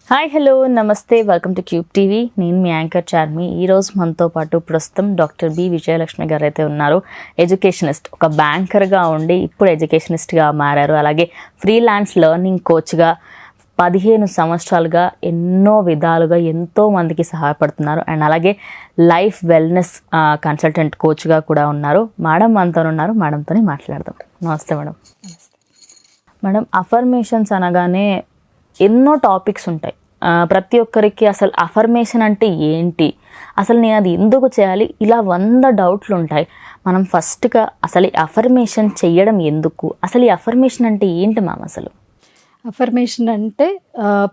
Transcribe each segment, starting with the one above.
Hi hello నమస్తే, welcome to cube TV. నేను మీ anchor Charmi. ఈరోజు మనతో పాటు ప్రస్తుతం డాక్టర్ బి విజయలక్ష్మి గారు అయితే ఉన్నారు. ఎడ్యుకేషనిస్ట్, ఒక బ్యాంకర్గా ఉండి ఇప్పుడు ఎడ్యుకేషనిస్ట్గా మారారు. అలాగే ఫ్రీలాన్స్ లెర్నింగ్ కోచ్గా 15 సంవత్సరాలుగా ఎన్నో విధాలుగా ఎంతో మందికి సహాయపడుతున్నారు. అండ్ అలాగే లైఫ్ వెల్నెస్ కన్సల్టెంట్ కోచ్గా కూడా ఉన్నారు. మేడం మనతో ఉన్నారు, మేడంతో మాట్లాడదాం. నమస్తే మేడం. మేడం, అఫర్మేషన్స్ అనగానే ఎన్నో టాపిక్స్ ఉంటాయి. ప్రతి ఒక్కరికి అసలు అఫర్మేషన్ అంటే ఏంటి, అసలు నేను అది ఎందుకు చేయాలి, ఇలా 100 డౌట్లు ఉంటాయి. మనం ఫస్ట్గా అసలు ఈ అఫర్మేషన్ చెయ్యడం ఎందుకు, అసలు ఈ అఫర్మేషన్ అంటే ఏంటి మ్యామ్? అసలు అఫర్మేషన్ అంటే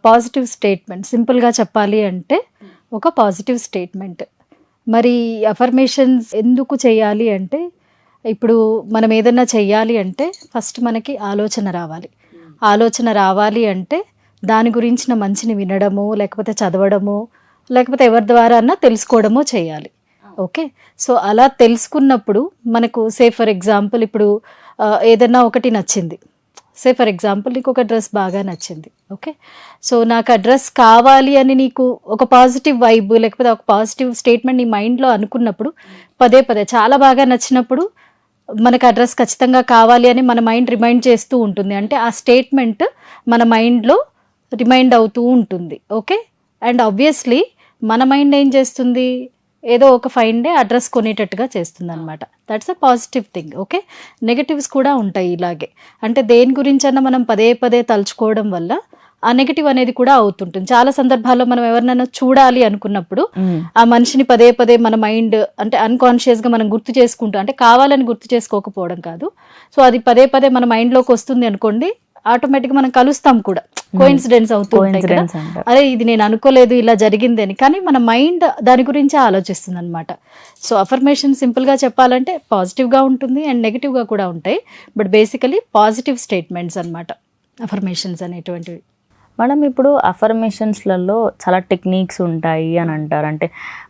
పాజిటివ్ స్టేట్మెంట్. సింపుల్గా చెప్పాలి అంటే ఒక పాజిటివ్ స్టేట్మెంట్. మరి అఫర్మేషన్స్ ఎందుకు చేయాలి అంటే, ఇప్పుడు మనం ఏదన్నా చెయ్యాలి అంటే ఫస్ట్ మనకి ఆలోచన రావాలి. ఆలోచన రావాలి అంటే దాని గురించిన మంచిని వినడము, లేకపోతే చదవడము, లేకపోతే ఎవరి ద్వారా అన్నా తెలుసుకోవడమో చేయాలి. ఓకే, సో అలా తెలుసుకున్నప్పుడు మనకు ఫర్ ఎగ్జాంపుల్ ఇప్పుడు ఏదన్నా ఒకటి నచ్చింది. ఫర్ ఎగ్జాంపుల్ నీకు ఒక డ్రెస్ బాగా నచ్చింది. ఓకే, సో నాకు ఆ డ్రెస్ కావాలి అని నీకు ఒక పాజిటివ్ వైబ్ లేకపోతే ఒక పాజిటివ్ స్టేట్మెంట్ నీ మైండ్లో అనుకున్నప్పుడు పదే పదే చాలా బాగా నచ్చినప్పుడు మనకు ఆ డ్రెస్ ఖచ్చితంగా కావాలి అని మన మైండ్ రిమైండ్ చేస్తూ ఉంటుంది. అంటే ఆ స్టేట్మెంట్ మన మైండ్లో రిమైండ్ అవుతూ ఉంటుంది. ఓకే, అండ్ ఆబ్వియస్లీ మన మైండ్ ఏం చేస్తుంది, ఏదో ఒక ఫైన్ డే ఆ డ్రెస్ కొనేటట్టుగా చేస్తుంది అనమాట. That's a positive thing. Okay, negatives కూడా ఉంటాయి ఇలాగే. అంటే దేని గురించన్నా మనం పదే పదే తలుచుకోవడం వల్ల ఆ నెగటివ్ అనేది కూడా అవుతుంటుంది. చాలా సందర్భాల్లో మనం ఎవరినైనా చూడాలి అనుకున్నప్పుడు ఆ మనిషిని పదే పదే మన మైండ్ అంటే అన్కాన్షియస్గా మనం గుర్తు చేసుకుంటాం. అంటే కావాలని గుర్తు చేసుకోకపోవడం కాదు. సో అది పదే పదే మన మైండ్లోకి వస్తుంది అనుకోండి, ఆటోమేటిక్గా మనం కలుస్తాం కూడా. కోఇన్సిడెన్స్ అవుతూ ఉంటాయి కదా, అరే ఇది నేను అనుకోలేదు ఇలా జరిగింది అని. కానీ మన మైండ్ దాని గురించి ఆలోచిస్తుంది అనమాట. సో అఫర్మేషన్ సింపుల్గా చెప్పాలంటే పాజిటివ్గా ఉంటుంది అండ్ నెగిటివ్గా కూడా ఉంటాయి. బట్ బేసికలీ పాజిటివ్ స్టేట్మెంట్స్ అనమాట అఫర్మేషన్స్ అనేటువంటివి. మేడం, ఇప్పుడు అఫర్మేషన్స్లలో చాలా టెక్నిక్స్ ఉంటాయి అని అంటారు. అంటే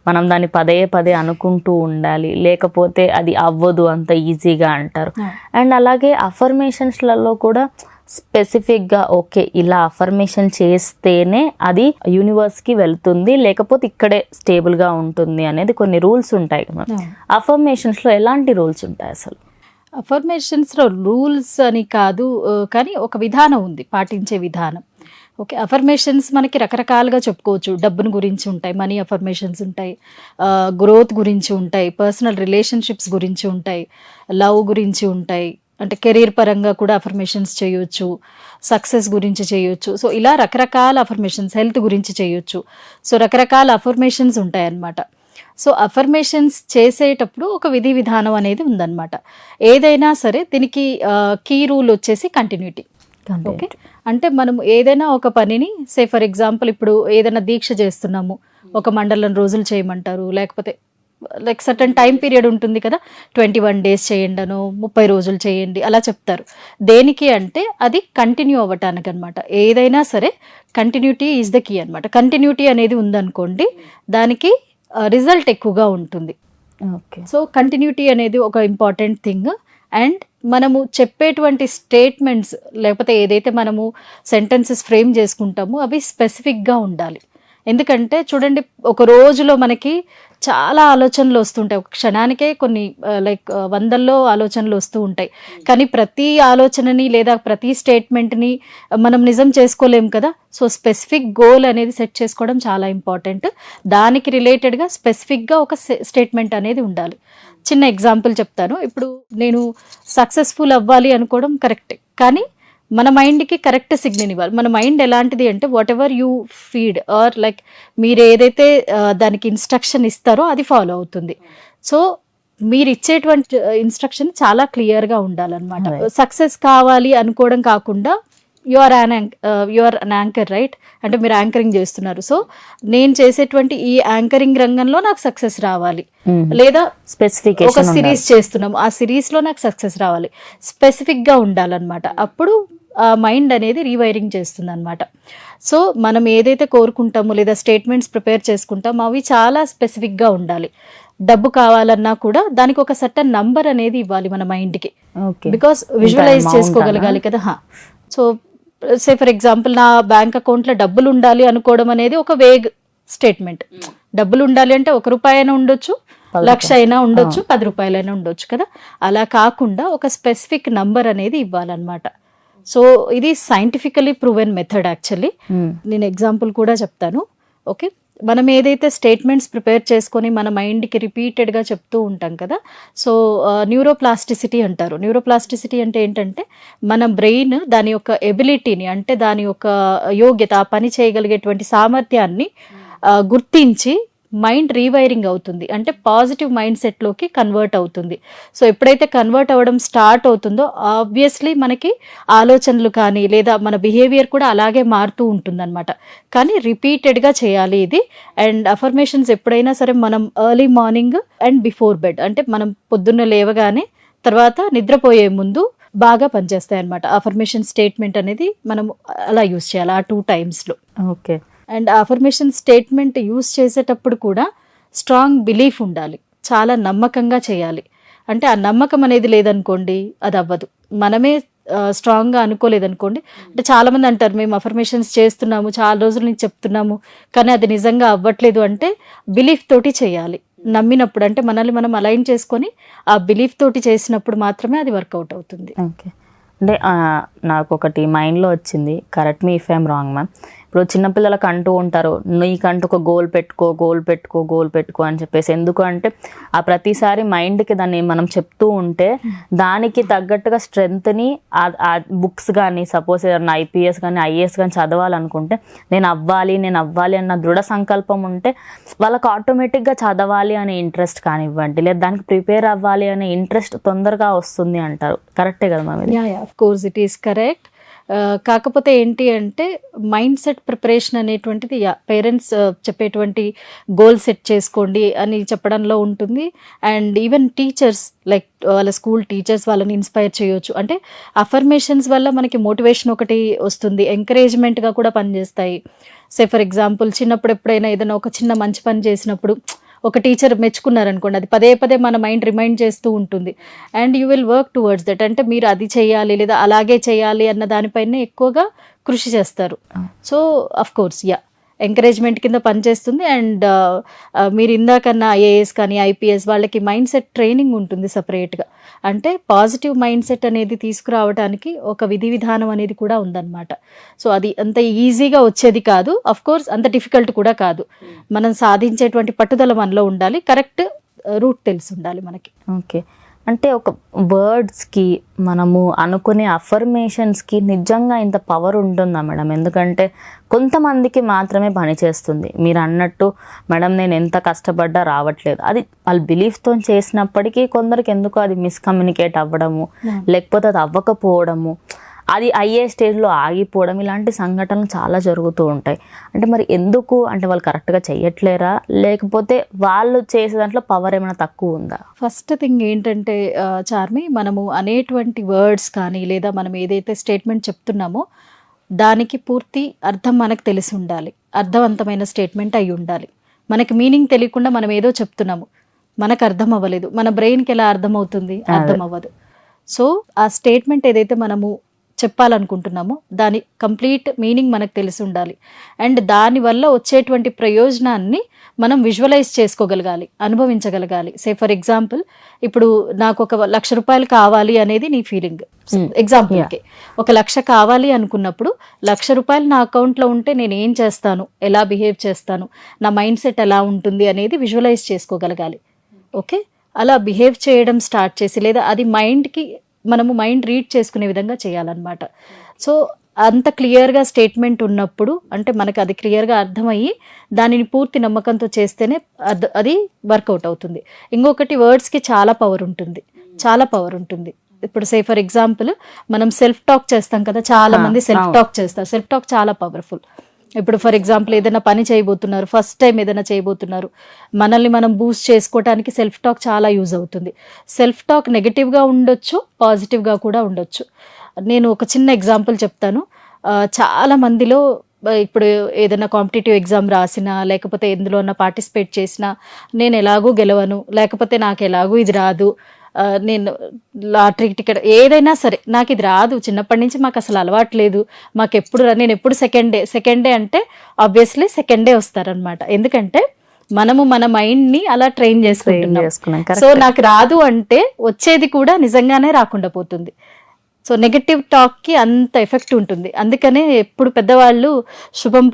మనం దాన్ని పదే పదే అనుకుంటూ ఉండాలి, లేకపోతే అది అవ్వదు అంత ఈజీగా అంటారు. అండ్ అలాగే అఫర్మేషన్స్లలో కూడా స్పెసిఫిక్గా ఓకే ఇలా అఫర్మేషన్ చేస్తేనే అది యూనివర్స్కి వెళ్తుంది, లేకపోతే ఇక్కడే స్టేబుల్గా ఉంటుంది అనేది కొన్ని రూల్స్ ఉంటాయి. అఫర్మేషన్స్లో ఎలాంటి రూల్స్ ఉంటాయి అసలు? అఫర్మేషన్స్లో రూల్స్ అని కాదు, కానీ ఒక విధానం ఉంది, పాటించే విధానం. ఓకే, అఫర్మేషన్స్ మనకి రకరకాలుగా చెప్పుకోవచ్చు. డబ్బును గురించి ఉంటాయి, మనీ అఫర్మేషన్స్ ఉంటాయి, గ్రోత్ గురించి ఉంటాయి, పర్సనల్ రిలేషన్షిప్స్ గురించి ఉంటాయి, లవ్ గురించి ఉంటాయి, అంటే కెరీర్ పరంగా కూడా అఫర్మేషన్స్ చేయొచ్చు, సక్సెస్ గురించి చేయొచ్చు. సో ఇలా రకరకాల అఫర్మేషన్స్, హెల్త్ గురించి చేయొచ్చు. సో రకరకాల అఫర్మేషన్స్ ఉంటాయి అన్నమాట. సో అఫర్మేషన్స్ చేసేటప్పుడు ఒక విధి విధానం అనేది ఉందన్నమాట. ఏదైనా సరే దీనికి కీ రూల్ వచ్చేసి కంటిన్యూటీ. ఓకే, అంటే మనం ఏదైనా ఒక పనిని ఫర్ ఎగ్జాంపుల్ ఇప్పుడు ఏదైనా దీక్ష చేస్తున్నాము, ఒక మండలం రోజులు చేయమంటారు, లేకపోతే లైక్ సర్టన్ టైం పీరియడ్ ఉంటుంది కదా, 21 days చేయండి, 30 రోజులు చేయండి అలా చెప్తారు. దేనికి అంటే అది కంటిన్యూ అవ్వటానికి అనమాట. ఏదైనా సరే కంటిన్యూటీ ఈజ్ ద కీ అనమాట. కంటిన్యూటీ అనేది ఉందనుకోండి, దానికి రిజల్ట్ ఎక్కువగా ఉంటుంది. ఓకే, సో కంటిన్యూటీ అనేది ఒక ఇంపార్టెంట్ థింగ్. అండ్ మనము చెప్పేటువంటి స్టేట్మెంట్స్ లేకపోతే ఏదైతే మనము సెంటెన్సెస్ ఫ్రేమ్ చేసుకుంటామో అవి స్పెసిఫిక్గా ఉండాలి. ఎందుకంటే చూడండి, ఒక రోజులో మనకి చాలా ఆలోచనలు వస్తుంటాయి. ఒక క్షణానికే కొన్ని లైక్ 100లో ఆలోచనలు వస్తూ ఉంటాయి. కానీ ప్రతి ఆలోచనని లేదా ప్రతి స్టేట్మెంట్ని మనం నిజం చేసుకోలేం కదా. సో స్పెసిఫిక్ గోల్ అనేది సెట్ చేసుకోవడం చాలా ఇంపార్టెంట్. దానికి రిలేటెడ్గా స్పెసిఫిక్గా ఒక స్టేట్మెంట్ అనేది ఉండాలి. చిన్న ఎగ్జాంపుల్ చెప్తాను. ఇప్పుడు నేను సక్సెస్ఫుల్ అవ్వాలి అనుకోవడం కరెక్ట్, కానీ మన మైండ్కి కరెక్ట్ సిగ్నల్ ఇవ్వాలి. మన మైండ్ ఎలాంటిది అంటే whatever you feed or like మీరు ఏదైతే దానికి ఇన్స్ట్రక్షన్ ఇస్తారో అది ఫాలో అవుతుంది. సో మీరు ఇచ్చేటువంటి ఇన్స్ట్రక్షన్ చాలా క్లియర్గా ఉండాలన్నమాట. సక్సెస్ కావాలి అనుకోవడం కాకుండా you are an anchor, right? అంటే మీరు యాంకరింగ్ చేస్తున్నారు. సో నేను చేసేటువంటి ఈ యాంకరింగ్ రంగంలో నాకు సక్సెస్ రావాలి, లేదా స్పెసిఫికేషన్ ఒక సిరీస్ చేస్తున్నాము, ఆ సిరీస్లో నాకు సక్సెస్ రావాలి, స్పెసిఫిక్గా ఉండాలన్నమాట. అప్పుడు ఆ మైండ్ అనేది రీవైరింగ్ చేస్తుంది అనమాట. సో మనం ఏదైతే కోరుకుంటామో లేదా స్టేట్మెంట్స్ ప్రిపేర్ చేసుకుంటామో అవి చాలా స్పెసిఫిక్గా ఉండాలి. డబ్బు కావాలన్నా కూడా దానికి ఒక సర్టన్ నంబర్ అనేది ఇవ్వాలి మన మైండ్కి, బికాస్ విజువలైజ్ చేసుకోగలగాలి కదా. సో సే ఫర్ ఎగ్జాంపుల్ నా బ్యాంక్ అకౌంట్లో డబ్బులు ఉండాలి అనుకోవడం అనేది ఒక వేగ్ స్టేట్మెంట్. డబ్బులు ఉండాలి అంటే 1 రూపాయి అయినా ఉండొచ్చు, 1,00,000 అయినా ఉండొచ్చు, 10 రూపాయలైనా ఉండొచ్చు కదా. అలా కాకుండా ఒక స్పెసిఫిక్ నంబర్ అనేది ఇవ్వాలన్నమాట. సో ఇది సైంటిఫికలీ ప్రూవెన్ మెథడ్ యాక్చువల్లీ. నేను ఎగ్జాంపుల్ కూడా చెప్తాను. ఓకే, మనం ఏదైతే స్టేట్మెంట్స్ ప్రిపేర్ చేసుకొని మన మైండ్కి రిపీటెడ్గా చెప్తూ ఉంటాం కదా, సో న్యూరోప్లాస్టిసిటీ అంటారు. న్యూరోప్లాస్టిసిటీ అంటే ఏంటంటే మన బ్రెయిన్ దాని యొక్క ఎబిలిటీని, అంటే దాని యొక్క యోగ్యత, ఆ పని చేయగలిగేటువంటి సామర్థ్యాన్ని గుర్తించి మైండ్ రీవైరింగ్ అవుతుంది, అంటే పాజిటివ్ మైండ్ సెట్లోకి కన్వర్ట్ అవుతుంది. సో ఎప్పుడైతే కన్వర్ట్ అవ్వడం స్టార్ట్ అవుతుందో ఆబ్వియస్లీ మనకి ఆలోచనలు కానీ లేదా మన బిహేవియర్ కూడా అలాగే మారుతూ ఉంటుందన్నమాట. కానీ రిపీటెడ్గా చేయాలి ఇది. అండ్ అఫర్మేషన్స్ ఎప్పుడైనా సరే మనం early morning and before bed, అంటే మనం పొద్దున్న లేవగానే తర్వాత నిద్రపోయే ముందు బాగా పనిచేస్తాయి అన్నమాట. అఫర్మేషన్ స్టేట్మెంట్ అనేది మనం అలా యూస్ చేయాలి ఆ 2 టైమ్స్లో. Okay. And affirmation statement use చేసేటప్పుడు కూడా స్ట్రాంగ్ బిలీఫ్ ఉండాలి, చాలా నమ్మకంగా చేయాలి. అంటే ఆ నమ్మకం అనేది లేదనుకోండి అది అవ్వదు. మనమే స్ట్రాంగ్గా అనుకోలేదనుకోండి, అంటే చాలామంది అంటారు మేము అఫర్మేషన్స్ చేస్తున్నాము, చాలా రోజుల నుంచి చెప్తున్నాము కానీ అది నిజంగా అవ్వట్లేదు అంటే బిలీఫ్ తోటి చేయాలి. నమ్మినప్పుడు, అంటే మనల్ని మనం అలైన్ చేసుకొని ఆ బిలీఫ్ తోటి చేసినప్పుడు మాత్రమే అది వర్కౌట్ అవుతుంది. ఓకే. అంటే నాకు ఒకటి మైండ్లో వచ్చింది, correct me if I'm wrong ma'am. ఇప్పుడు చిన్నపిల్లలకు అంటూ ఉంటారు నీకంటూ ఒక గోల్ పెట్టుకో అని చెప్పేసి. ఎందుకు అంటే ఆ ప్రతిసారి మైండ్కి దాన్ని మనం చెప్తూ ఉంటే దానికి తగ్గట్టుగా స్ట్రెంగ్త్ని ఆ బుక్స్ కానీ, సపోజ్ ఏదన్నా IPS కానీ IAS కానీ చదవాలనుకుంటే నేను అవ్వాలి అన్న దృఢ సంకల్పం ఉంటే వాళ్ళకి ఆటోమేటిక్గా చదవాలి అనే ఇంట్రెస్ట్ కానివ్వండి, లేదా దానికి ప్రిపేర్ అవ్వాలి అనే ఇంట్రెస్ట్ తొందరగా వస్తుంది అంటారు. కరెక్టే కదా ma'am? Of course it is correct. కాకపోతే ఏంటి అంటే మైండ్ సెట్ ప్రిపరేషన్ అనేటువంటిది పేరెంట్స్ చెప్పేటువంటి గోల్ సెట్ చేసుకోండి అని చెప్పడంలో ఉంటుంది. అండ్ ఈవెన్ టీచర్స్ లైక్ వాళ్ళ స్కూల్ టీచర్స్ వాళ్ళని ఇన్స్పైర్ చేయొచ్చు. అంటే అఫర్మేషన్స్ వల్ల మనకి మోటివేషన్ ఒకటి వస్తుంది, ఎంకరేజ్మెంట్గా కూడా పనిచేస్తాయి. సే ఫర్ ఎగ్జాంపుల్ చిన్నప్పుడు ఎప్పుడైనా ఏదైనా ఒక చిన్న మంచి పని చేసినప్పుడు ఒక టీచర్ మెచ్చుకున్నారనుకోండి, అది పదే పదే మన మైండ్ రిమైండ్ చేస్తూ ఉంటుంది. And you will work towards that, అంటే మీరు అది చేయాలి లేదా అలాగే చేయాలి అన్న దానిపైన ఎక్కువగా కృషి చేస్తారు. సో అఫ్ కోర్స్ ఎంకరేజ్మెంట్ కింద పనిచేస్తుంది. అండ్ మీరు ఇందాకన్నా IAS కానీ IPS వాళ్ళకి మైండ్ సెట్ ట్రైనింగ్ ఉంటుంది సపరేట్గా. అంటే పాజిటివ్ మైండ్ సెట్ అనేది తీసుకురావడానికి ఒక విధి విధానం అనేది కూడా ఉందన్నమాట. సో అది అంత ఈజీగా వచ్చేది కాదు, అఫ్ కోర్స్ అంత డిఫికల్ట్ కూడా కాదు. మనం సాధించేటువంటి పట్టుదల మనలో ఉండాలి, కరెక్ట్ రూట్ తెలిసి ఉండాలి మనకి. ఓకే. అంటే ఒక వర్డ్స్కి మనము అనుకునే అఫర్మేషన్స్కి నిజంగా ఇంత పవర్ ఉంటుందా మేడం? ఎందుకంటే కొంతమందికి మాత్రమే పనిచేస్తుంది. మీరు అన్నట్టు మేడం నేను ఎంత కష్టపడ్డా రావట్లేదు, అది వాళ్ళ బిలీఫ్తో చేసినప్పటికీ కొందరికి ఎందుకో అది మిస్కమ్యూనికేట్ అవ్వడము, లేకపోతే అది అవ్వకపోవడము, అది అయ్యే స్టేజ్లో ఆగిపోవడం, ఇలాంటి సంఘటనలు చాలా జరుగుతూ ఉంటాయి. అంటే మరి ఎందుకు? అంటే వాళ్ళు కరెక్ట్గా చెయ్యట్లేరా, లేకపోతే వాళ్ళు చేసే దాంట్లో పవర్ ఏమైనా తక్కువ ఉందా? ఫస్ట్ థింగ్ ఏంటంటే చార్మి, మనము అనేటువంటి వర్డ్స్ కానీ లేదా మనం ఏదైతే స్టేట్మెంట్ చెప్తున్నామో దానికి పూర్తి అర్థం మనకు తెలిసి ఉండాలి, అర్థవంతమైన స్టేట్మెంట్ అయి ఉండాలి. మనకి మీనింగ్ తెలియకుండా మనం ఏదో చెప్తున్నాము, మనకు అర్థం అవ్వలేదు, మన బ్రెయిన్కి ఎలా అర్థం అవుతుంది? అర్థం అవ్వదు. సో ఆ స్టేట్మెంట్ ఏదైతే మనము చెప్పాలనుకుంటున్నామో దాని కంప్లీట్ మీనింగ్ మనకు తెలిసి ఉండాలి. అండ్ దానివల్ల వచ్చేటువంటి ప్రయోజనాన్ని మనం విజువలైజ్ చేసుకోగలగాలి, అనుభవించగలగాలి. సే ఫర్ ఎగ్జాంపుల్ ఇప్పుడు నాకు ఒక 1,00,000 రూపాయలు కావాలి అనేది నీ ఫీలింగ్. ఎగ్జాంపుల్కి 1,00,000 కావాలి అనుకున్నప్పుడు 1,00,000 రూపాయలు నా అకౌంట్లో ఉంటే నేను ఏం చేస్తాను, ఎలా బిహేవ్ చేస్తాను, నా మైండ్ సెట్ ఎలా ఉంటుంది అనేది విజువలైజ్ చేసుకోగలగాలి. ఓకే, అలా బిహేవ్ చేయడం స్టార్ట్ చేసి లేదా అది మైండ్కి మనము మైండ్ రీడ్ చేసుకునే విధంగా చేయాలన్నమాట. సో అంత క్లియర్గా స్టేట్మెంట్ ఉన్నప్పుడు, అంటే మనకు అది క్లియర్గా అర్థమయ్యి దానిని పూర్తి నమ్మకంతో చేస్తేనే అది వర్కౌట్ అవుతుంది. ఇంకొకటి వర్డ్స్కి చాలా పవర్ ఉంటుంది. ఇప్పుడు సే ఫర్ ఎగ్జాంపుల్ మనం సెల్ఫ్ టాక్ చేస్తాం కదా, చాలా మంది సెల్ఫ్ టాక్ చేస్తారు. సెల్ఫ్ టాక్ చాలా పవర్ఫుల్. ఇప్పుడు ఫర్ ఎగ్జాంపుల్ ఏదైనా పని చేయబోతున్నారు, ఫస్ట్ టైం ఏదైనా చేయబోతున్నారు, మనల్ని మనం బూస్ట్ చేసుకోవడానికి సెల్ఫ్ టాక్ చాలా యూజ్ అవుతుంది. సెల్ఫ్ టాక్ నెగటివ్గా ఉండొచ్చు, పాజిటివ్గా కూడా ఉండొచ్చు. నేను ఒక చిన్న ఎగ్జాంపుల్ చెప్తాను. చాలా మందిలో ఇప్పుడు ఏదైనా కాంపిటేటివ్ ఎగ్జామ్ రాసినా లేకపోతే ఎందులో పార్టిసిపేట్ చేసినా నేను ఎలాగూ గెలవను, లేకపోతే నాకు ఎలాగూ ఇది రాదు, నేను లాటరీ టికెట్ ఏదైనా సరే నాకు ఇది రాదు, చిన్నప్పటి నుంచి మాకు అసలు అలవాటు లేదు, మాకు ఎప్పుడు నేను ఎప్పుడు సెకండ్ డే అంటే ఆబ్వియస్లీ సెకండ్ డే వస్తారనమాట. ఎందుకంటే మనము మన మైండ్ని అలా ట్రైన్ చేసుకుంటున్నాం. సో నాకు రాదు అంటే వచ్చేది కూడా నిజంగానే రాకుండా పోతుంది. సో నెగటివ్ టాక్కి అంత ఎఫెక్ట్ ఉంటుంది. అందుకనే ఎప్పుడు పెద్దవాళ్ళు శుభం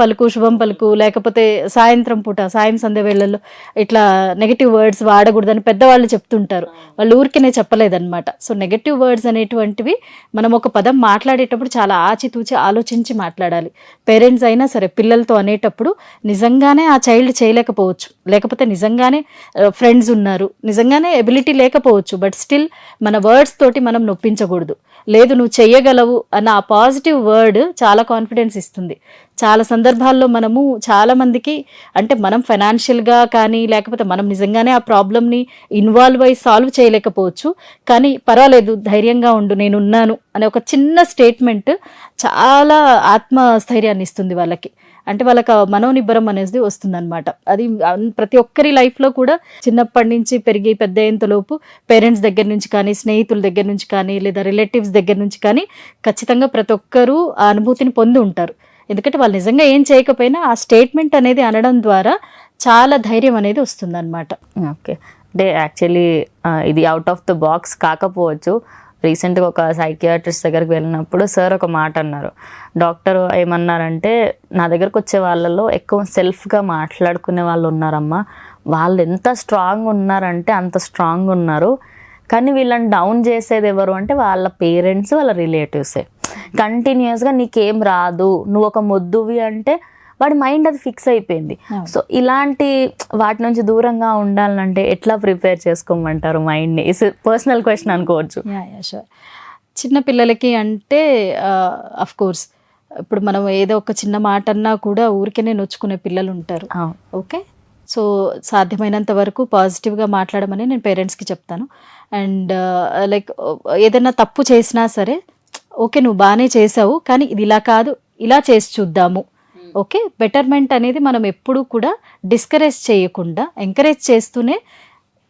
పలుకు లేకపోతే సాయంత్రం పూట సాయం సంధ్య వేళల్లో ఇట్లా నెగటివ్ వర్డ్స్ వాడకూడదని పెద్దవాళ్ళు చెప్తుంటారు. వాళ్ళు ఊరికనే చెప్పలేదన్నమాట. సో నెగటివ్ వర్డ్స్ అనేటువంటివి మనం ఒక పదం మాట్లాడేటప్పుడు చాలా ఆచితూచి ఆలోచించి మాట్లాడాలి. పేరెంట్స్ అయినా సరే పిల్లలతో అనేటప్పుడు నిజంగానే ఆ చైల్డ్ చేయలేకపోవచ్చు, లేకపోతే నిజంగానే ఫ్రెండ్స్ ఉన్నారు, నిజంగానే ఎబిలిటీ లేకపోవచ్చు, బట్ స్టిల్ మన వర్డ్స్ తోటి మనం నొప్పించకూడదు. లేదు నువ్వు చెయ్యగలవు అన్న ఆ పాజిటివ్ వర్డ్ చాలా కాన్ఫిడెన్స్ ఇస్తుంది. చాలా సందర్భాల్లో మనము చాలా మందికి అంటే మనం ఫైనాన్షియల్గా కానీ లేకపోతే మనం నిజంగానే ఆ ప్రాబ్లమ్ని ఇన్వాల్వ్ అయ్యి సాల్వ్ చేయలేకపోవచ్చు, కానీ పర్వాలేదు ధైర్యంగా ఉండు నేనున్నాను అనే ఒక చిన్న స్టేట్మెంట్ చాలా ఆత్మస్థైర్యాన్ని ఇస్తుంది వాళ్ళకి. అంటే వాళ్ళకి మనోనిబ్బరం అనేది వస్తుందన్నమాట. అది ప్రతి ఒక్కరి లైఫ్లో కూడా చిన్నప్పటి నుంచి పెరిగి పెద్ద అయ్యేంతలోపు పేరెంట్స్ దగ్గర నుంచి కానీ స్నేహితుల దగ్గర నుంచి కానీ లేదా రిలేటివ్స్ దగ్గర నుంచి కానీ ఖచ్చితంగా ప్రతి ఒక్కరూ ఆ అనుభూతిని పొంది ఉంటారు. ఎందుకంటే వాళ్ళు నిజంగా ఏం చేయకపోయినా ఆ స్టేట్మెంట్ అనేది అనడం ద్వారా చాలా ధైర్యం అనేది వస్తుందన్నమాట. ఓకే, అంటే యాక్చువల్లీ ఇది అవుట్ ఆఫ్ ద బాక్స్ కాకపోవచ్చు. రీసెంట్గా ఒక సైకియాట్రిస్ట్ దగ్గరికి వెళ్ళినప్పుడు సార్ ఒక మాట అన్నారు. డాక్టర్ ఏమన్నారంటే, నా దగ్గరకు వచ్చే వాళ్ళలో ఎక్కువ సెల్ఫ్గా మాట్లాడుకునే వాళ్ళు ఉన్నారమ్మా, వాళ్ళు ఎంత స్ట్రాంగ్ ఉన్నారంటే అంత స్ట్రాంగ్ ఉన్నారు, కానీ వీళ్ళని డౌన్ చేసేది ఎవరు అంటే వాళ్ళ పేరెంట్స్, వాళ్ళ రిలేటివ్సే. కంటిన్యూస్గా నీకేం రాదు, నువ్వు ఒక మొద్దువి అంటే వాడి మైండ్ అది ఫిక్స్ అయిపోయింది. సో ఇలాంటి వాటి నుంచి దూరంగా ఉండాలంటే ఎట్లా ప్రిపేర్ చేసుకోమంటారు మైండ్ని? ఇట్స్ పర్సనల్ క్వశ్చన్ అనుకోవచ్చు. షూర్. చిన్న పిల్లలకి అంటే అఫ్ కోర్స్ ఇప్పుడు మనం ఏదో ఒక చిన్న మాట అన్నా కూడా ఊరికేనే నొచ్చుకునే పిల్లలు ఉంటారు. ఓకే, సో సాధ్యమైనంత వరకు పాజిటివ్గా మాట్లాడమని నేను పేరెంట్స్కి చెప్తాను. అండ్ లైక్ ఏదైనా తప్పు చేసినా సరే ఓకే నువ్వు బాగానే చేసావు కానీ ఇది ఇలా కాదు, ఇలా చేసి చూద్దాము. ఓకే, బెటర్మెంట్ అనేది మనం ఎప్పుడూ కూడా డిస్కరేజ్ చేయకుండా ఎంకరేజ్ చేస్తూనే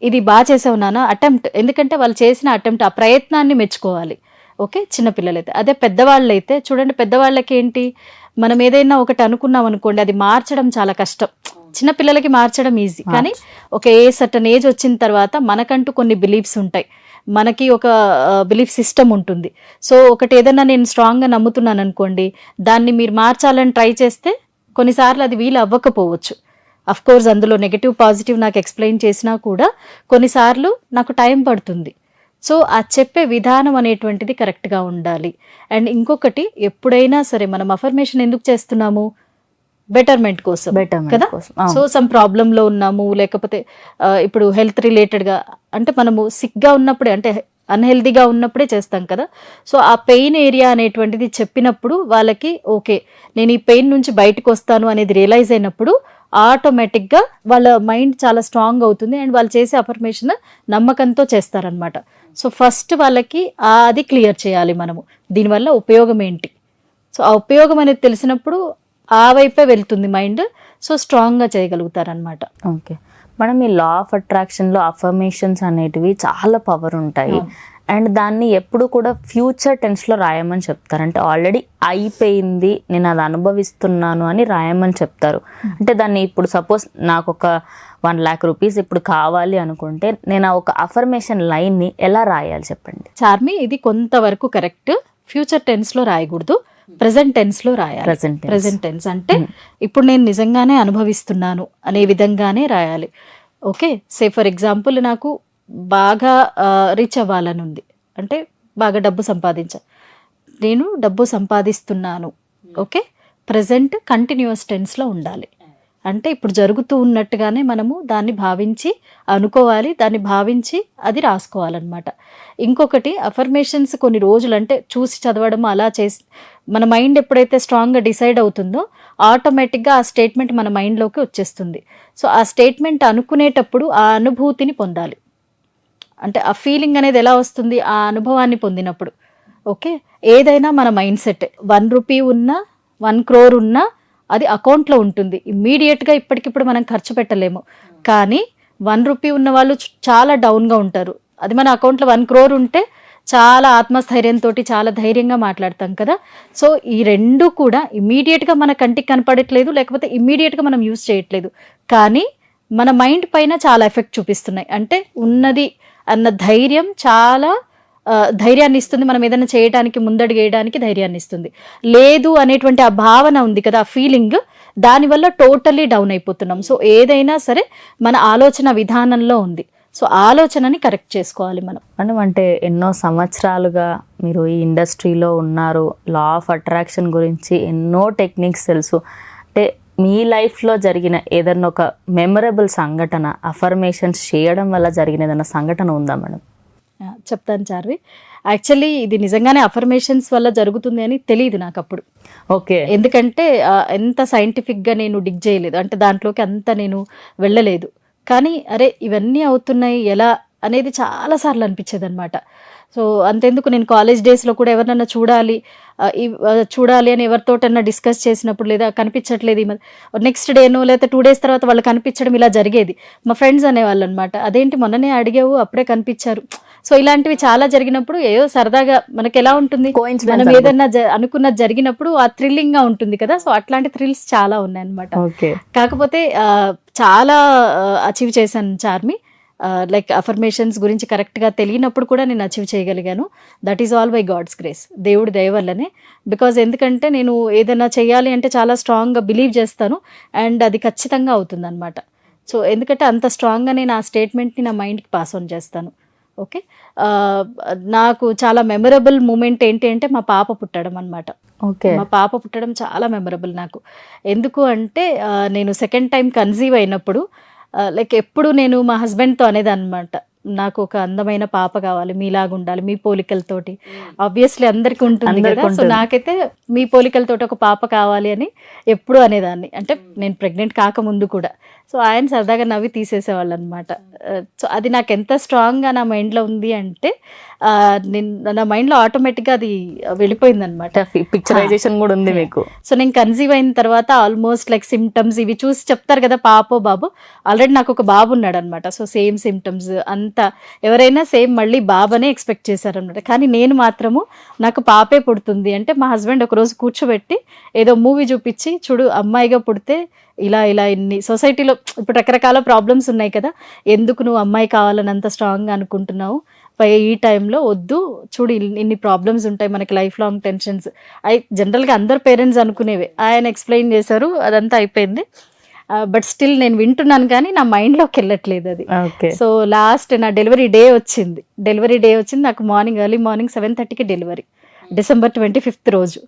ఇది బాగా చేసావు నాన్న అటెంప్ట్, ఎందుకంటే వాళ్ళు చేసిన అటెంప్ట్ ఆ ప్రయత్నాన్ని మెచ్చుకోవాలి. ఓకే, చిన్నపిల్లలైతే. అదే పెద్దవాళ్ళు అయితే చూడండి, పెద్దవాళ్ళకి ఏంటి మనం ఏదైనా ఒకటి అనుకున్నాం అనుకోండి అది మార్చడం చాలా కష్టం. చిన్నపిల్లలకి మార్చడం ఈజీ, కానీ ఒక సర్టన్ ఏజ్ వచ్చిన తర్వాత మనకంటూ కొన్ని బిలీఫ్స్ ఉంటాయి, మనకి ఒక బిలీఫ్ సిస్టమ్ ఉంటుంది. సో ఒకటి ఏదైనా నేను స్ట్రాంగ్గా నమ్ముతున్నాను అనుకోండి, దాన్ని మీరు మార్చాలని ట్రై చేస్తే కొన్నిసార్లు అది వీలు అవ్వకపోవచ్చు. అఫ్ కోర్స్ అందులో నెగటివ్ పాజిటివ్ నాకు ఎక్స్ప్లెయిన్ చేసినా కూడా కొన్నిసార్లు నాకు టైం పడుతుంది. సో ఆ చెప్పే విధానం అనేటువంటిది కరెక్ట్గా ఉండాలి. అండ్ ఇంకొకటి, ఎప్పుడైనా సరే మనం అఫర్మేషన్ ఎందుకు చేస్తున్నాము? బెటర్మెంట్ కోసం కదా. సో సమ్ ప్రాబ్లంలో ఉన్నాము, లేకపోతే ఇప్పుడు హెల్త్ రిలేటెడ్గా అంటే మనము సిక్గా ఉన్నప్పుడే అంటే అన్హెల్దీగా ఉన్నప్పుడే చేస్తాం కదా. సో ఆ పెయిన్ ఏరియా అనేటువంటిది చెప్పినప్పుడు వాళ్ళకి ఓకే నేను ఈ పెయిన్ నుంచి బయటకు వస్తాను అనేది రియలైజ్ అయినప్పుడు ఆటోమేటిక్గా వాళ్ళ మైండ్ చాలా స్ట్రాంగ్ అవుతుంది అండ్ వాళ్ళు చేసే అఫర్మేషన్ నమ్మకంతో చేస్తారనమాట. సో ఫస్ట్ వాళ్ళకి అది క్లియర్ చేయాలి మనము, దీనివల్ల ఉపయోగం ఏంటి. సో ఆ ఉపయోగం అనేది తెలిసినప్పుడు ఆ వైపే వెళ్తుంది మైండ్. సో స్ట్రాంగ్గా చేయగలుగుతారనమాట. ఓకే మేడం, ఈ లా ఆఫ్ అట్రాక్షన్లో అఫర్మేషన్స్ అనేటివి చాలా పవర్ ఉంటాయి అండ్ దాన్ని ఎప్పుడు కూడా ఫ్యూచర్ టెన్స్లో రాయమని చెప్తారు. అంటే ఆల్రెడీ అయిపోయింది నేను అది అనుభవిస్తున్నాను అని రాయమని చెప్తారు. అంటే దాన్ని ఇప్పుడు సపోజ్ నాకు ఒక 1 lakh rupees ఇప్పుడు కావాలి అనుకుంటే నేను ఆ ఒక అఫర్మేషన్ లైన్ని ఎలా రాయాలి చెప్పండి? చార్మి, ఇది కొంతవరకు కరెక్ట్. ఫ్యూచర్ టెన్స్లో రాయకూడదు, ప్రెజెంట్ టెన్స్లో రాయాలి. ప్రెజెంట్ టెన్స్ అంటే ఇప్పుడు నేను నిజంగానే అనుభవిస్తున్నాను అనే విధంగానే రాయాలి. ఓకే, సే ఫర్ ఎగ్జాంపుల్ నాకు బాగా రిచ్ అవ్వాలని ఉంది, అంటే బాగా డబ్బు సంపాదించాలి, నేను డబ్బు సంపాదిస్తున్నాను. ఓకే, ప్రెజెంట్ కంటిన్యూస్ టెన్స్లో ఉండాలి. అంటే ఇప్పుడు జరుగుతూ ఉన్నట్టుగానే మనము దాన్ని భావించి అనుకోవాలి, దాన్ని భావించి అది రాసుకోవాలన్నమాట. ఇంకొకటి, అఫర్మేషన్స్ కొన్ని రోజులు అంటే చూసి చదవడం అలా చేసి మన మైండ్ ఎప్పుడైతే స్ట్రాంగ్గా డిసైడ్ అవుతుందో ఆటోమేటిక్గా ఆ స్టేట్మెంట్ మన మైండ్లోకి వచ్చేస్తుంది. సో ఆ స్టేట్మెంట్ అనుకునేటప్పుడు ఆ అనుభూతిని పొందాలి. అంటే ఆ ఫీలింగ్ అనేది ఎలా వస్తుంది? ఆ అనుభవాన్ని పొందినప్పుడు. ఓకే, ఏదైనా మన మైండ్ సెట్. 1 rupee ఉన్నా 1 crore ఉన్నా అది అకౌంట్లో ఉంటుంది. ఇమ్మీడియట్గా ఇప్పటికిప్పుడు మనం ఖర్చు పెట్టలేము. కానీ 1 rupee ఉన్న వాళ్ళు చాలా డౌన్గా ఉంటారు. అది మన అకౌంట్లో 1 crore ఉంటే చాలా ఆత్మస్థైర్యంతో చాలా ధైర్యంగా మాట్లాడతాం కదా. సో ఈ రెండు కూడా ఇమ్మీడియట్గా మన కంటికి కనపడట్లేదు, లేకపోతే ఇమ్మీడియట్గా మనం యూజ్ చేయట్లేదు, కానీ మన మైండ్ పైన చాలా ఎఫెక్ట్ చూపిస్తున్నాయి. అంటే ఉన్నది అన్న ధైర్యం చాలా ధైర్యాన్ని ఇస్తుంది, మనం ఏదైనా చేయడానికి ముందడుగు వేయడానికి ధైర్యాన్ని ఇస్తుంది. లేదు అనేటువంటి ఆ భావన ఉంది కదా, ఆ ఫీలింగ్, దానివల్ల టోటల్లీ డౌన్ అయిపోతున్నాం. సో ఏదైనా సరే మన ఆలోచన విధానంలో ఉంది. సో ఆలోచనని కరెక్ట్ చేసుకోవాలి మనం. అంటే ఎన్నో సంవత్సరాలుగా మీరు ఈ ఇండస్ట్రీలో ఉన్నారు, లా ఆఫ్ అట్రాక్షన్ గురించి ఎన్నో టెక్నిక్స్ తెలుసు. అంటే మీ లైఫ్లో జరిగిన ఏదైనా ఒక మెమరబుల్ సంఘటన, అఫర్మేషన్స్ చేయడం వల్ల జరిగిన ఏదైనా సంఘటన ఉందా మేడం? చెప్తాను చార్వి. యాక్చువల్లీ ఇది నిజంగానే అఫర్మేషన్స్ వల్ల జరుగుతుంది అని తెలియదు నాకు అప్పుడు. ఓకే. ఎందుకంటే ఎంత సైంటిఫిక్గా నేను డిగ్ చేయలేదు, అంటే దాంట్లోకి అంత నేను వెళ్ళలేదు. కానీ అరే ఇవన్నీ అవుతున్నాయి ఎలా అనేది చాలాసార్లు అనిపించేది అనమాట. సో అంతెందుకు, నేను కాలేజ్ డేస్లో కూడా ఎవరినన్నా చూడాలి అని ఎవరితోటన్నా డిస్కస్ చేసినప్పుడు, లేదా కనిపించట్లేదు నెక్స్ట్ డేనో లేదా 2 days తర్వాత వాళ్ళు కనిపించడం ఇలా జరిగేది. మా ఫ్రెండ్స్ అనేవాళ్ళు అనమాట, అదేంటి మొన్ననే అడిగావు అప్పుడే కనిపించారు. సో ఇలాంటివి చాలా జరిగినప్పుడు ఏదో సరదాగా మనకి ఎలా ఉంటుంది, మనం ఏదన్నా అనుకున్నది జరిగినప్పుడు ఆ థ్రిల్లింగ్ గా ఉంటుంది కదా. సో అట్లాంటి థ్రిల్స్ చాలా ఉన్నాయి అనమాట. కాకపోతే చాలా అచీవ్ చేశాను చార్మి. లైక్ అఫర్మేషన్స్ గురించి కరెక్ట్గా తెలియనప్పుడు కూడా నేను అచీవ్ చేయగలిగాను. That is all by God's grace, దేవుడి దయ వల్లనే. బికాజ్ ఎందుకంటే నేను ఏదైనా చేయాలి అంటే చాలా స్ట్రాంగ్గా బిలీవ్ చేస్తాను, అండ్ అది ఖచ్చితంగా అవుతుంది అనమాట. సో ఎందుకంటే అంత స్ట్రాంగ్గా నేను ఆ స్టేట్మెంట్ని నా మైండ్కి పాస్ ఆన్ చేస్తాను. ఓకే. నాకు చాలా మెమరబుల్ మూమెంట్ ఏంటి అంటే మా పాప పుట్టడం అనమాట. ఓకే. మా పాప పుట్టడం చాలా మెమరబుల్ నాకు. ఎందుకు అంటే నేను సెకండ్ టైం కన్సీవ్ అయినప్పుడు లైక్ ఎప్పుడు నేను మా హస్బెండ్తో అనేది అనమాట, నాకు ఒక అందమైన పాప కావాలి, మీలాగా ఉండాలి, మీ పోలికలతోటి. ఆబ్వియస్లీ అందరికీ ఉంటుంది కదా. సో నాకైతే మీ పోలికలతోటి ఒక పాప కావాలి అని ఎప్పుడు అనేదాన్ని, అంటే నేను ప్రెగ్నెంట్ కాకముందు కూడా. సో ఆయన సరదాగా నవ్వి తీసేసేవాళ్ళు అనమాట. సో అది నాకు ఎంత స్ట్రాంగ్గా నా మైండ్లో ఉంది అంటే నా మైండ్లో ఆటోమేటిక్గా అది వెళ్ళిపోయింది అనమాట. పిక్చరైజేషన్ కూడా ఉంది మీకు. సో నేను కన్సీవ్ అయిన తర్వాత ఆల్మోస్ట్ లైక్ సిమ్టమ్స్ ఇవి చూసి చెప్తారు కదా, పాపో బాబు. ఆల్రెడీ నాకు ఒక బాబు ఉన్నాడు అనమాట. సో సేమ్ సిమ్టమ్స్ అంతా, ఎవరైనా సేమ్ మళ్ళీ బాబనే ఎక్స్పెక్ట్ చేశారనమాట. కానీ నేను మాత్రము నాకు పాపే పుడుతుంది అంటే మా హస్బెండ్ ఒకరోజు కూర్చోబెట్టి ఏదో మూవీ చూపించి, చూడు అమ్మాయిగా పుడితే ఇలా ఇలా ఇన్ని సొసైటీలో ఇప్పుడు రకరకాల ప్రాబ్లమ్స్ ఉన్నాయి కదా, ఎందుకు నువ్వు అమ్మాయి కావాలని అంత స్ట్రాంగ్గా అనుకుంటున్నావు, ఈ టైంలో వద్దు, చూడు ఇన్ని ప్రాబ్లమ్స్ ఉంటాయి మనకి, లైఫ్ లాంగ్ టెన్షన్స్. జనరల్గా అందరు పేరెంట్స్ అనుకునేవే. ఆయన ఎక్స్ప్లెయిన్ చేశారు, అదంతా అయిపోయింది. బట్ స్టిల్ నేను వింటున్నాను కానీ నా మైండ్లోకి వెళ్ళట్లేదు అది. సో లాస్ట్ నా డెలివరీ డే వచ్చింది. నాకు ఎర్లీ మార్నింగ్ 7:30కి డెలివరీ, December 25th రోజు.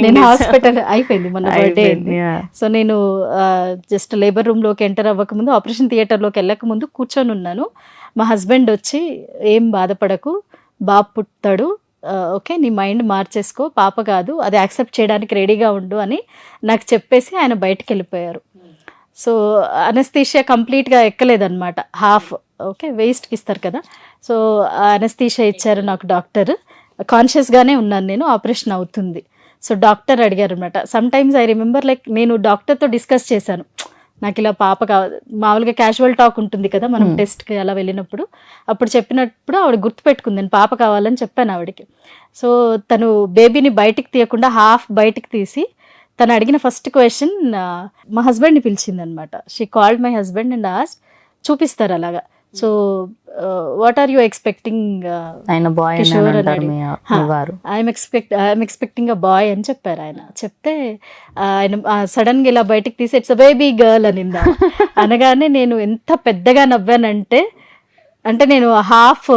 నేను హాస్పిటల్ అయిపోయింది, మొన్న బర్త్డే అయింది. సో నేను జస్ట్ లేబర్ రూమ్లోకి ఎంటర్ అవ్వకముందు, ఆపరేషన్ థియేటర్లోకి వెళ్ళకముందు కూర్చొని ఉన్నాను. మా హస్బెండ్ వచ్చి, ఏం బాధపడకు, బాబు పుట్టాడు, ఓకే, నీ మైండ్ మార్చేసుకో, పాప కాదు, అది యాక్సెప్ట్ చేయడానికి రెడీగా ఉండు అని నాకు చెప్పేసి ఆయన బయటకు వెళ్ళిపోయారు. సో అనస్థీషియా కంప్లీట్గా ఎక్కలేదన్నమాట, హాఫ్. ఓకే, వేస్ట్కి ఇస్తారు కదా. సో అనస్థీషియా ఇచ్చారు నాకు డాక్టర్. కాన్షియస్గానే ఉన్నాను నేను, ఆపరేషన్ అవుతుంది. సో డాక్టర్ అడిగారు అనమాట. Some times I remember like నేను డాక్టర్తో డిస్కస్ చేశాను, నాకు ఇలా పాప కావాలి. మామూలుగా క్యాజువల్ టాక్ ఉంటుంది కదా మనం టెస్ట్కి అలా వెళ్ళినప్పుడు, అప్పుడు చెప్పినప్పుడు ఆవిడ గుర్తుపెట్టుకుంది, నేను పాప కావాలని చెప్పాను ఆవిడకి. సో తను బేబీని బయటికి తీయకుండా హాఫ్ బయటికి తీసి, తను అడిగిన ఫస్ట్ క్వశ్చన్ మా హస్బెండ్ని పిలిచింది అనమాట. She called my husband and asked, చూపిస్తారు అలాగా. So what are you expecting, I'm expecting a boy అని చెప్పారు ఆయన. చెప్తే ఆయన సడన్ గా ఇలా బయటికి తీసి ఇట్స్ అ బేబీ గర్ల్ అనిందా. అనగానే నేను ఎంత పెద్దగా నవ్వానంటే, అంటే నేను హాఫ్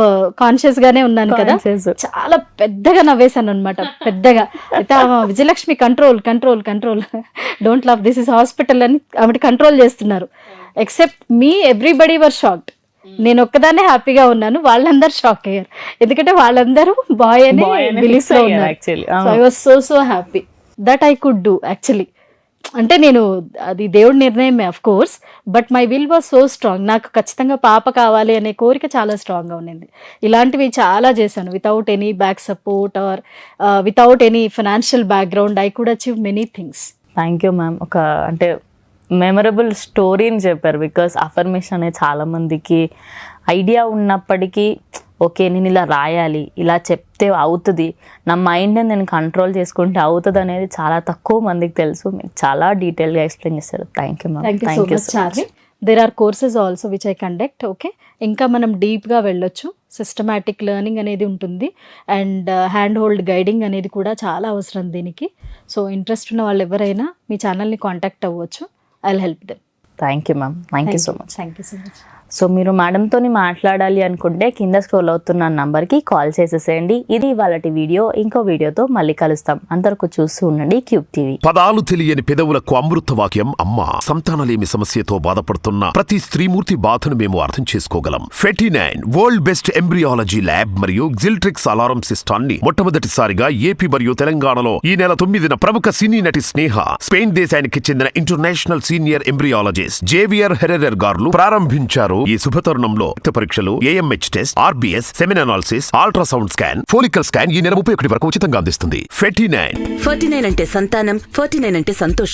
కాన్షియస్ గానే ఉన్నాను కదా, చాలా పెద్దగా నవ్వేశాను అనమాట, పెద్దగా. అయితే Vijayalakshmi control control control, don't love, this is hospital అని ఆవిడ కంట్రోల్ చేస్తున్నారు. Except me everybody were shocked. నేను ఒక్కదానే హ్యాపీగా ఉన్నాను, వాళ్ళందరూ షాక్ అయ్యారు, ఎందుకంటే వాళ్ళందరూ బాయ్ అని బిలీఫ్ లో ఉన్నారు. So I was so happy that I could do actually. అంటే నేను, అది దేవుడి నిర్ణయమే of course, but my will was so strong. నాకు ఖచ్చితంగా పాప కావాలి అనే కోరిక చాలా స్ట్రాంగ్గా ఉండింది. ఇలాంటివి చాలా చేశాను, without any back support or without any financial background I could achieve many things. Thank you ma'am. ఒక అంటే మెమరబుల్ స్టోరీని చెప్పారు. బికాస్ అఫర్మేషన్ అనేది చాలామందికి ఐడియా ఉన్నప్పటికీ ఓకే నేను ఇలా రాయాలి, ఇలా చెప్తే అవుతుంది, నా మైండ్ని నేను కంట్రోల్ చేసుకుంటే అవుతుంది అనేది చాలా తక్కువ మందికి తెలుసు. మీరు చాలా డీటెయిల్గా ఎక్స్ప్లెయిన్ చేస్తారు. Thank you ma'am. Thank you so much Charmi. There are courses also which I conduct. Okay, ఇంకా మనం డీప్గా వెళ్ళొచ్చు. సిస్టమాటిక్ లెర్నింగ్ అనేది ఉంటుంది అండ్ హ్యాండ్ హోల్డ్ గైడింగ్ అనేది కూడా చాలా అవసరం దీనికి. సో ఇంట్రెస్ట్ ఉన్న వాళ్ళు ఎవరైనా మీ ఛానల్ని కాంటాక్ట్ అవ్వచ్చు. I will help them. Thank you ma'am. Thank you so much. Thank you so much. So మీరు మేడంతో మాట్లాడాలి అనుకుంటే కింద స్క్రోల్ అవుతున్న నంబర్కి కాల్ చేసేసేయండి. ఇది వాళ్ళటి వీడియో. ఇంకో వీడియోతో మళ్ళీ కలుస్తాం. అంతవరకు చూస్తూ ఉండండి క్యూబ్ టీవీ. పదాలు తెలియని పెదవులకు అమృత వాక్యం అమ్మ. సంతానలేమి సమస్యతో బాధపడుతున్న ప్రతి స్త్రీమూర్తి బాధను మేము అర్థం చేసుకోగలం. ఫెటినైన్ వరల్డ్ బెస్ట్ ఎంబ్రియాలజీ ల్యాబ్ మరియు జిల్ట్రిక్స్ అలారం సిస్టాన్ని మొట్టమొదటిసారిగా ఏపీ మరియు తెలంగాణలో ఈ నెల 9న ప్రముఖ సినీ నటి స్నేహ, స్పెయిన్ దేశానికి చెందిన international senior embryologist Javier Herrera గారు ప్రారంభించారు. ఈ శుభతరుణంలో రక్త పరీక్షలు, AMH test, RBS, సెమిన్ analysis, ultrasound scan, follicle scan ఈ నెల 31 వరకు ఉచితంగా అందిస్తుంది. 49 49 అంటే సంతానం, 49 అంటే సంతోషం.